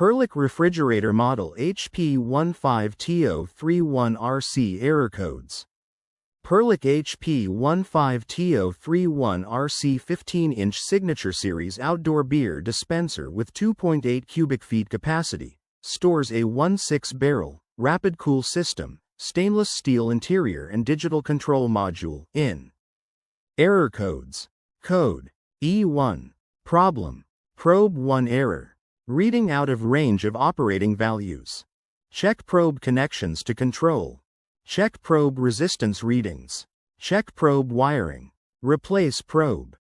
Perlick refrigerator model HP15TO31RC error codes. Perlick HP15TO31RC 15-inch signature series outdoor beer dispenser with 2.8 cubic feet capacity, stores a 1.6-barrel, rapid cool system, stainless steel interior and digital control module, in. Error codes. Code E1. Problem. Probe 1 error. Reading out of range of operating values. Check probe connections to control. Check probe resistance readings. Check probe wiring. Replace probe.